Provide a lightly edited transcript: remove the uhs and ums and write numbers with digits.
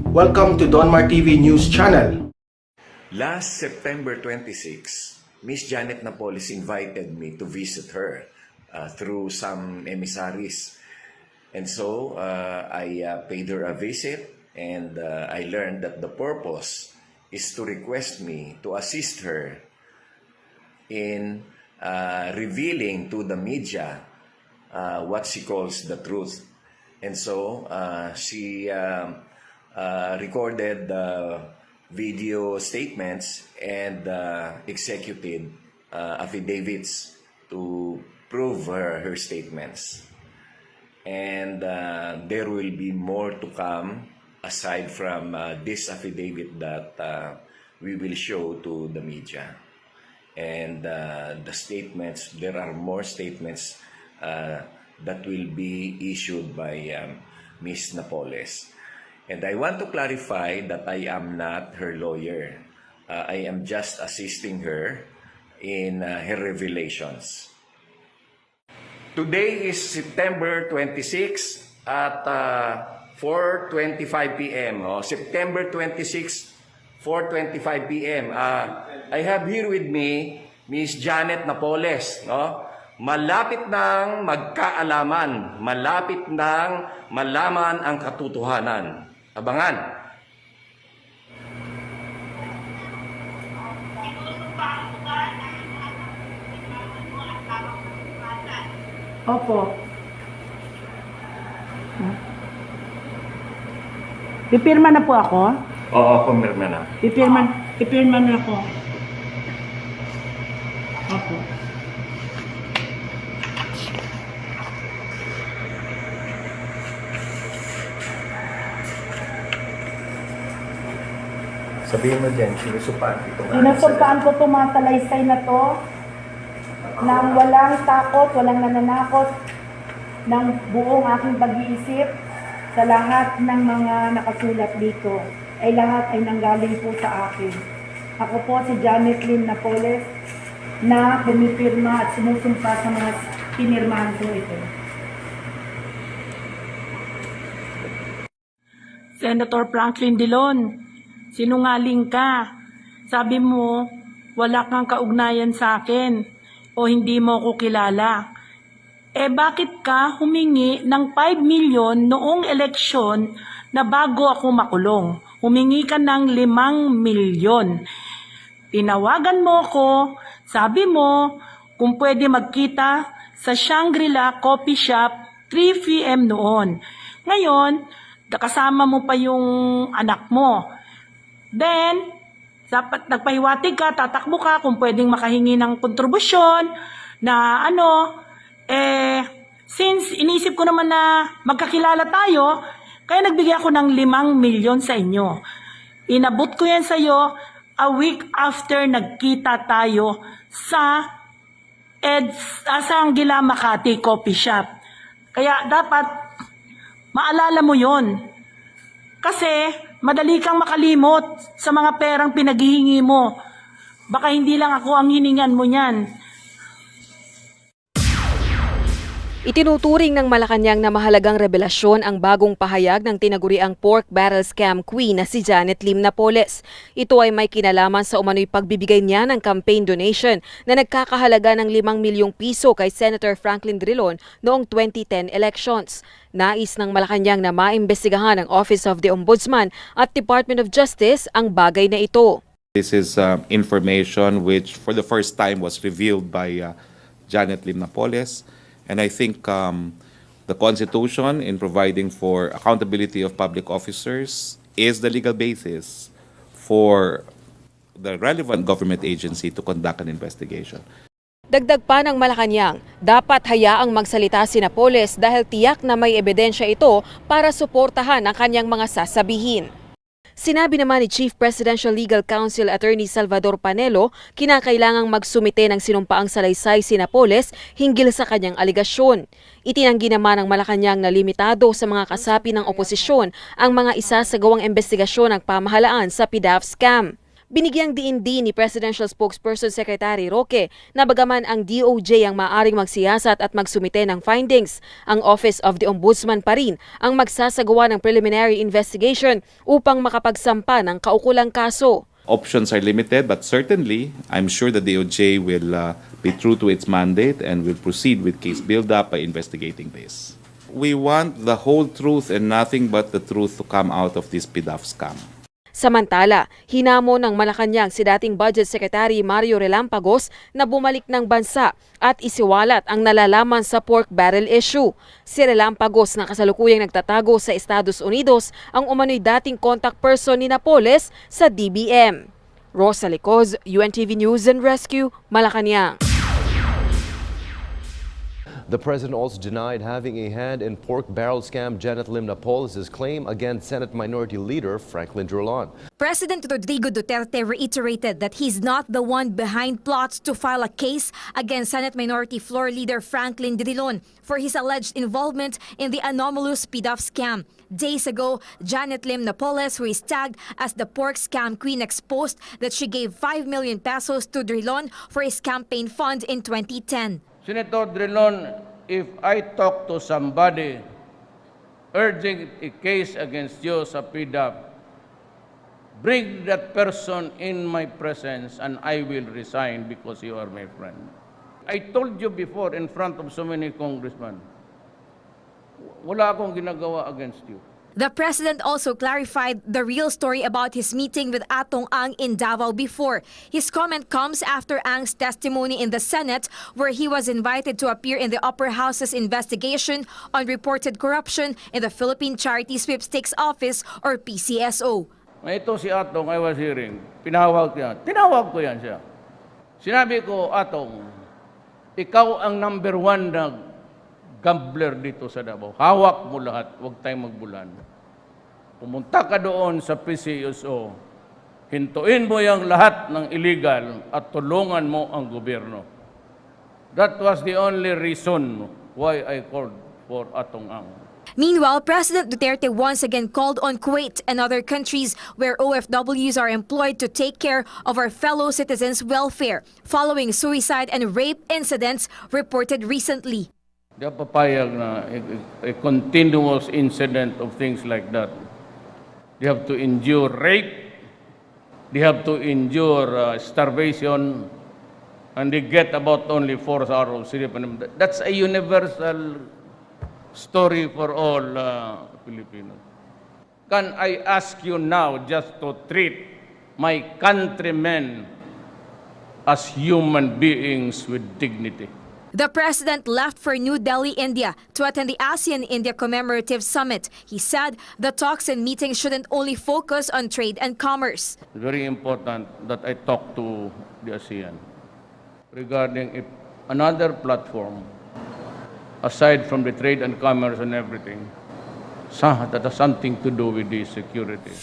Welcome to Donmar TV News Channel. Last September 26, Miss Janet Napoles invited me to visit her through some emissaries. And so I paid her a visit, and I learned that the purpose is to request me to assist her in revealing to the media what she calls the truth. And so she recorded video statements and executed affidavits to prove her statements. And there will be more to come aside from this affidavit that we will show to the media. And the statements, there are more statements that will be issued by Ms. Napoles. And I want to clarify that I am not her lawyer. I am just assisting her in her revelations. Today is September 26 at 4:25 p.m. September 26, 4:25 p.m. I have here with me Ms. Janet Napoles. Malapit nang magkaalaman, malapit nang malaman ang katotohanan. Abangan. Opo. Pipirma na po ako? Oo, pumirma na. Pipirma na ako. Opo. Sabihin mo dyan, sinusupaan itong Sinusupaan ko itong mga salaysay na to nang walang takot, walang nananakot ng buong aking pag-iisip sa lahat ng mga nakasulat dito ay lahat ay nanggaling po sa akin. Ako po si Janet Lynn Napoles na pumipirma at sumusumpa sa mga pinirmahan ko ito. Senator Franklin Drilon, sinungaling ka. Sabi mo, wala kang kaugnayan sa akin o hindi mo ko kilala. Bakit ka humingi ng 5 million noong eleksyon na bago ako makulong? Humingi ka ng 5 milyon. Tinawagan mo ko, sabi mo, kung pwede magkita sa Shangri-La Coffee Shop 3 p.m. noon. Ngayon, kasama mo pa yung anak mo. Then, nagpahiwatig ka, tatakbo ka kung pwedeng makahingi ng kontribusyon na since inisip ko naman na magkakilala tayo, kaya nagbigay ako ng 5 milyon sa inyo. Inabot ko yan sa iyo a week after nagkita tayo sa Anguila Makati Coffee Shop. Kaya dapat maalala mo yon. Kasi madali kang makalimot sa mga perang pinaghihingi mo. Baka hindi lang ako ang hiningan mo niyan. Itinuturing ng Malacanang na mahalagang revelasyon ang bagong pahayag ng tinaguriang pork barrel scam queen na si Janet Lim Napoles. Ito ay may kinalaman sa umano'y pagbibigay niya ng campaign donation na nagkakahalaga ng 5 milyong piso kay Senator Franklin Drilon noong 2010 elections. Nais ng Malacanang na maimbestigahan ng Office of the Ombudsman at Department of Justice ang bagay na ito. This is information which for the first time was revealed by Janet Lim Napoles. And I think the Constitution in providing for accountability of public officers is the legal basis for the relevant government agency to conduct an investigation. Dagdag pa ng Malacanang, dapat hayaang magsalita si Napoles dahil tiyak na may ebidensya ito para suportahan ang kanyang mga sasabihin. Sinabi naman ni Chief Presidential Legal Counsel Attorney Salvador Panelo, kinakailangang magsumite ng sinumpaang salaysay si Napoles hinggil sa kanyang aligasyon. Itinanggi naman ng Malacanang na limitado sa mga kasapi ng oposisyon ang mga isasagawang investigasyon ng pamahalaan sa PDAF scam. Binigyang diin din ni Presidential Spokesperson Secretary Roque na bagaman ang DOJ ang maaring magsiyasat at magsumite ng findings, ang Office of the Ombudsman pa rin ang magsasagawa ng preliminary investigation upang makapagsampa ng kaukulang kaso. Options are limited, but certainly, I'm sure the DOJ will be true to its mandate and will proceed with case build-up by investigating this. We want the whole truth and nothing but the truth to come out of this PDAF scam. Samantala, hinamon ng Malacanang si dating Budget Secretary Mario Relampagos na bumalik ng bansa at isiwalat ang nalalaman sa pork barrel issue. Si Relampagos na kasalukuyang nagtatago sa Estados Unidos ang umano'y dating contact person ni Napoles sa DBM. Rosa Licoz, UNTV News and Rescue, Malacanang. The president also denied having a hand in pork barrel scam Janet Lim Napoles' claim against Senate Minority Leader Franklin Drilon. President Rodrigo Duterte reiterated that he's not the one behind plots to file a case against Senate Minority Floor Leader Franklin Drilon for his alleged involvement in the anomalous PDAF scam. Days ago, Janet Lim Napoles, who is tagged as the pork scam queen, exposed that she gave 5 million pesos to Drilon for his campaign fund in 2010. Senator Drilon, if I talk to somebody urging a case against you sa PDAP, bring that person in my presence and I will resign because you are my friend. I told you before in front of so many congressmen, wala akong ginagawa against you. The president also clarified the real story about his meeting with Atong Ang in Davao before. His comment comes after Ang's testimony in the Senate, where he was invited to appear in the upper house's investigation on reported corruption in the Philippine Charity Sweepstakes Office or PCSO. Ito si Atong, I was hearing, tinawag ko yan siya. Sinabi ko, Atong, ikaw ang number 1 na gambler dito sa Davao. Hawak mo lahat, huwag tayong magbulan. Pumunta ka doon sa PCSO, hintuin mo yung lahat ng illegal at tulungan mo ang gobyerno. That was the only reason why I called for Atong Ang. Meanwhile, President Duterte once again called on Kuwait and other countries where OFWs are employed to take care of our fellow citizens' welfare, following suicide and rape incidents reported recently. Di ako papayag na a continuous incident of things like that. They have to endure rape, they have to endure starvation, and they get about only 4 hours of sleep. That's a universal story for all Filipinos. Can I ask you now just to treat my countrymen as human beings with dignity? The president left for New Delhi, India to attend the ASEAN-India Commemorative Summit. He said the talks and meetings shouldn't only focus on trade and commerce. It's very important that I talk to the ASEAN regarding another platform aside from the trade and commerce and everything that has something to do with the security.